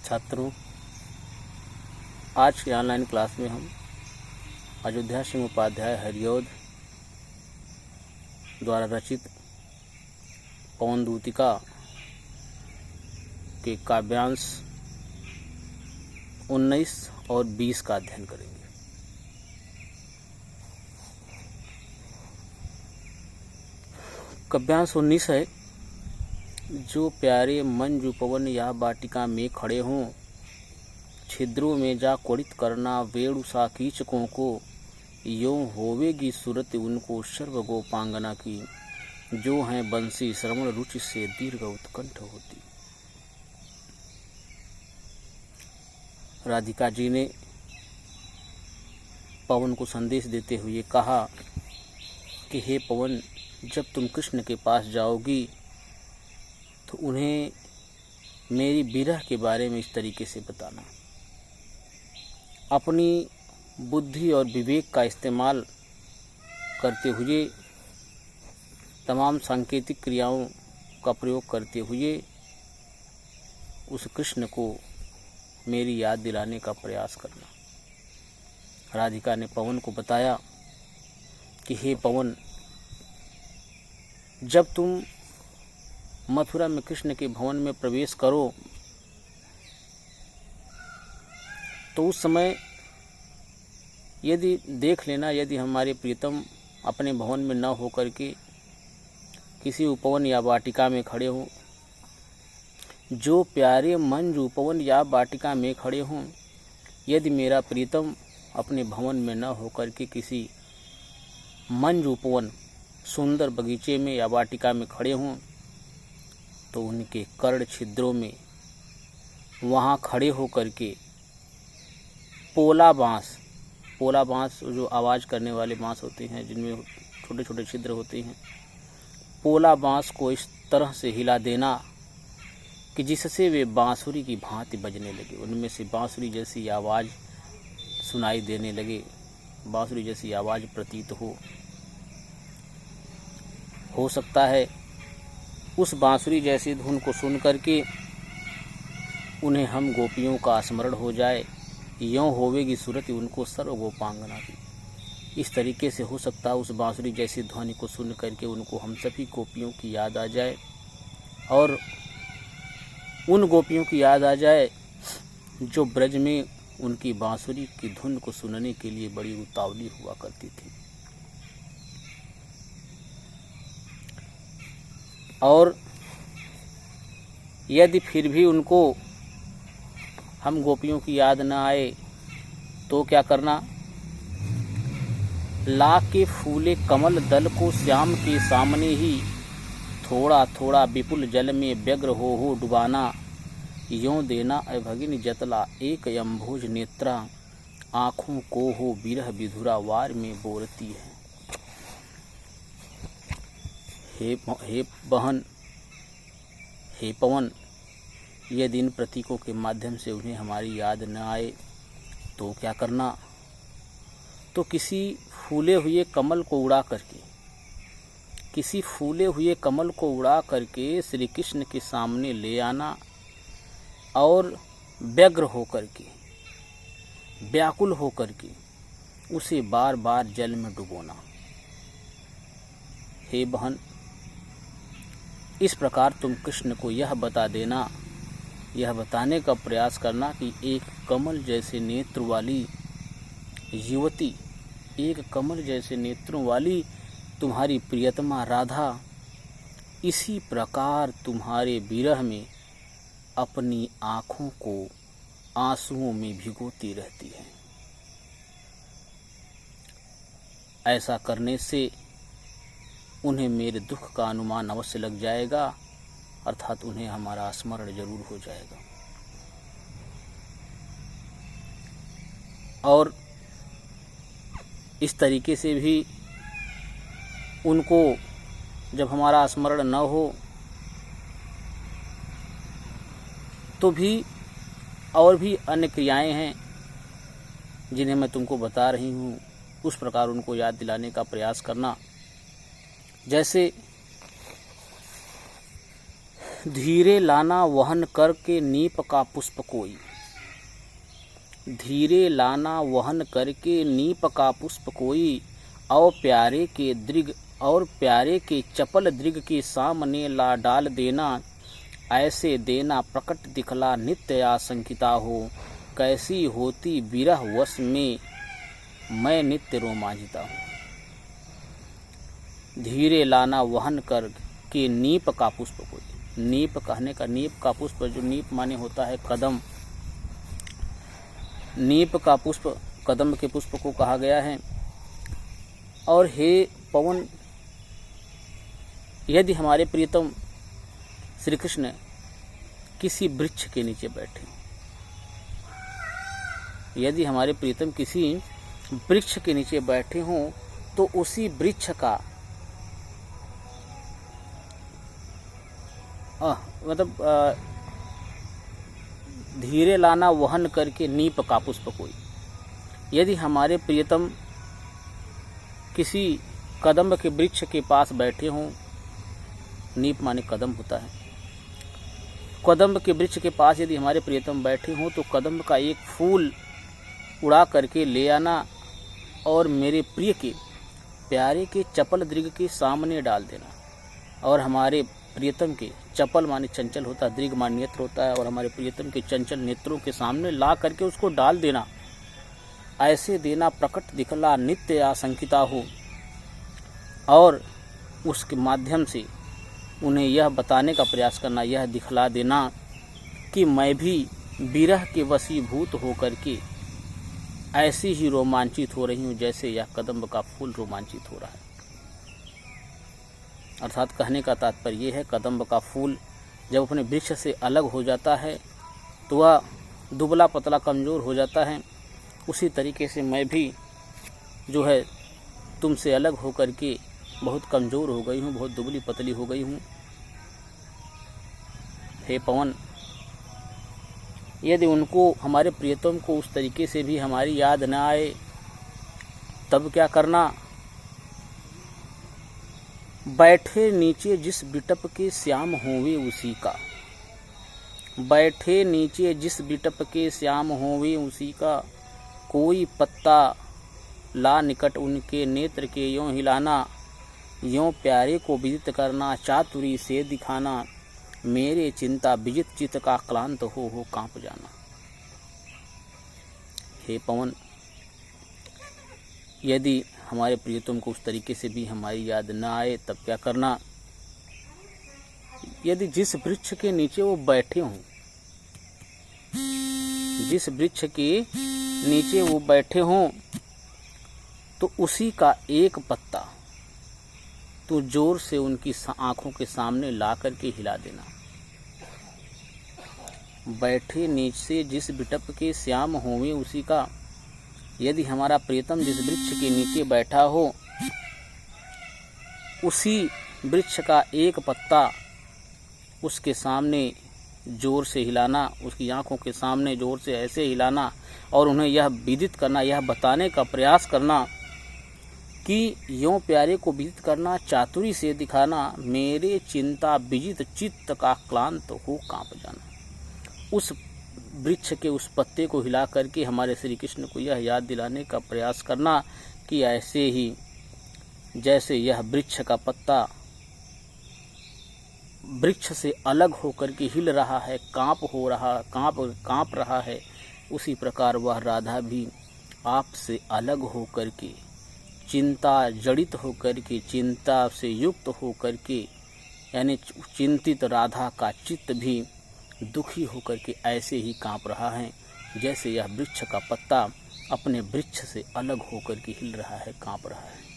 छात्रों, आज की ऑनलाइन क्लास में हम अयोध्या सिंह उपाध्याय हरिऔध द्वारा रचित पवन दूतिका के काव्यांश 19 और 20 का अध्ययन करेंगे। काव्यांश 19 है। जो प्यारे मंजू पवन या वाटिका में खड़े हों, छिद्रों में जा क्वड़ित करना वेणुसा कीचकों को, यों होवेगी सूरत उनको सर्व गोपांगना की, जो हैं बंसी श्रवण रुचि से दीर्घ उत्कंठ होती। राधिका जी ने पवन को संदेश देते हुए कहा कि हे पवन, जब तुम कृष्ण के पास जाओगी तो उन्हें मेरी विरह के बारे में इस तरीके से बताना। अपनी बुद्धि और विवेक का इस्तेमाल करते हुए, तमाम सांकेतिक क्रियाओं का प्रयोग करते हुए उस कृष्ण को मेरी याद दिलाने का प्रयास करना। राधिका ने पवन को बताया कि हे पवन, जब तुम मथुरा में कृष्ण के भवन में प्रवेश करो तो उस समय यदि देख लेना, यदि हमारे प्रियतम अपने भवन में न होकर के किसी उपवन या वाटिका में खड़े हों, जो प्यारे मंजू उपवन या वाटिका में खड़े हों, यदि मेरा प्रीतम अपने भवन में न होकर के किसी मंजू उपवन सुंदर बगीचे में या वाटिका में खड़े हों, तो उनके कर्ण छिद्रों में वहाँ खड़े होकर के पोला बाँस जो आवाज़ करने वाले बाँस होते हैं, जिनमें छोटे छोटे छिद्र होते हैं, पोला बाँस को इस तरह से हिला देना कि जिससे वे बांसुरी की भांति बजने लगे, उनमें से बांसुरी जैसी आवाज़ सुनाई देने लगे, बांसुरी जैसी आवाज़ प्रतीत हो सकता है उस बांसुरी जैसी धुन को सुन करके उन्हें हम गोपियों का स्मरण हो जाए, यों होवेगी सूरत उनको सर्व गोपांगना की। इस तरीके से हो सकता है उस बांसुरी जैसी ध्वनि को सुन करके उनको हम सभी गोपियों की याद आ जाए, और उन गोपियों की याद आ जाए जो ब्रज में उनकी बांसुरी की धुन को सुनने के लिए बड़ी उतावली हुआ करती थी। और यदि फिर भी उनको हम गोपियों की याद न आए तो क्या करना? ला के फूले कमल दल को श्याम के सामने ही, थोड़ा थोड़ा विपुल जल में व्यग्र हो डुबाना, यों देना अभगिनी जतला एक अम्भोज नेत्रा, आँखों को हो विरह विधुरा वार में बोलती है। हे बहन, हे पवन, यदि इन प्रतीकों के माध्यम से उन्हें हमारी याद न आए तो क्या करना? तो किसी फूले हुए कमल को उड़ा करके श्री कृष्ण के सामने ले आना और व्यग्र होकर के, व्याकुल होकर के उसे बार बार जल में डुबोना। हे बहन, इस प्रकार तुम कृष्ण को यह बता देना, यह बताने का प्रयास करना कि एक कमल जैसे नेत्र वाली युवती, एक कमल जैसे नेत्रों वाली तुम्हारी प्रियतमा राधा इसी प्रकार तुम्हारे विरह में अपनी आँखों को आंसुओं में भिगोती रहती है। ऐसा करने से उन्हें मेरे दुख का अनुमान अवश्य लग जाएगा, अर्थात उन्हें हमारा स्मरण जरूर हो जाएगा। और इस तरीके से भी उनको जब हमारा स्मरण न हो तो भी और भी अन्य क्रियाएं हैं जिन्हें मैं तुमको बता रही हूँ, उस प्रकार उनको याद दिलाने का प्रयास करना। जैसे धीरे लाना वहन करके नीप का पुष्प कोई, धीरे लाना वहन करके नीप का पुष्प कोई, और प्यारे के चपल दृग के सामने ला डाल देना, ऐसे देना प्रकट दिखला नित्य आशंकिता हो, कैसी होती विरह वश में मैं नित्य रोमांचिता हूँ। धीरे लाना वहन कर के नीप का पुष्प कोई, नीप कहने का, नीप का पुष्प, जो नीप माने होता है कदम, नीप का पुष्प कदम के पुष्प को कहा गया है। और हे पवन, यदि हमारे प्रियतम श्री कृष्ण किसी वृक्ष के नीचे बैठे, यदि हमारे प्रियतम किसी वृक्ष के नीचे बैठे हों, तो उसी वृक्ष का धीरे लाना वहन करके नीप का पुष्प कोई, यदि हमारे प्रियतम किसी कदम के वृक्ष के पास बैठे हों, नीप माने कदम होता है, कदम के वृक्ष के पास यदि हमारे प्रियतम बैठे हों, तो कदम का एक फूल उड़ा करके ले आना और मेरे प्रिय के प्यारे के चपल दृग के सामने डाल देना। और हमारे प्रियतम के, चपल माने चंचल होता है, दृग माने नेत्र होता है, और हमारे प्रियतम के चंचल नेत्रों के सामने ला करके उसको डाल देना, ऐसे देना प्रकट दिखला नित्य आशंकिता हो, और उसके माध्यम से उन्हें यह बताने का प्रयास करना, यह दिखला देना कि मैं भी विरह के वशीभूत होकर के ऐसे ही रोमांचित हो रही हूँ जैसे यह कदम्ब का फूल रोमांचित हो रहा है। अर्थात कहने का तात्पर्य यह है, कदम्ब का फूल जब अपने वृक्ष से अलग हो जाता है तो वह दुबला पतला कमज़ोर हो जाता है। उसी तरीके से मैं भी जो है तुमसे अलग होकर के बहुत कमज़ोर हो गई हूँ, बहुत दुबली पतली हो गई हूँ। हे पवन, यदि उनको, हमारे प्रियतम को उस तरीके से भी हमारी याद न आए, तब क्या करना? बैठे नीचे जिस बिटप के श्याम होवे उसी का, बैठे नीचे जिस बिटप के श्याम होवे उसी का, कोई पत्ता ला निकट उनके नेत्र के यों हिलाना, यों प्यारे को विदित करना, चातुरी से दिखाना, मेरे चिंता विजित चित्त का क्लांत हो कांप जाना। हे पवन, यदि हमारे प्रियतम को उस तरीके से भी हमारी याद न आए, तब क्या करना? यदि जिस वृक्ष के नीचे वो बैठे हों, जिस वृक्ष के नीचे वो बैठे हों, तो उसी का एक पत्ता तो जोर से उनकी आंखों के सामने ला करके हिला देना। बैठे नीचे जिस बिटप के श्याम होवे उसी का, यदि हमारा प्रियतम जिस वृक्ष के नीचे बैठा हो, उसी वृक्ष का एक पत्ता उसके सामने जोर से हिलाना, उसकी आंखों के सामने जोर से ऐसे हिलाना, और उन्हें यह विदित करना, यह बताने का प्रयास करना कि यों प्यारे को विदित करना, चातुरी से दिखाना, मेरे चिंता विजित चित्त का क्लांत हो कांप जाना। उस वृक्ष के उस पत्ते को हिला करके हमारे श्री कृष्ण को यह याद दिलाने का प्रयास करना कि ऐसे ही जैसे यह वृक्ष का पत्ता वृक्ष से अलग होकर के हिल रहा है, कांप रहा है, उसी प्रकार वह राधा भी आपसे अलग होकर के, चिंता जड़ित होकर के, चिंता से युक्त होकर के, यानी चिंतित राधा का चित्त भी दुखी होकर के ऐसे ही कांप रहा है जैसे यह वृक्ष का पत्ता अपने वृक्ष से अलग होकर के हिल रहा है, कांप रहा है।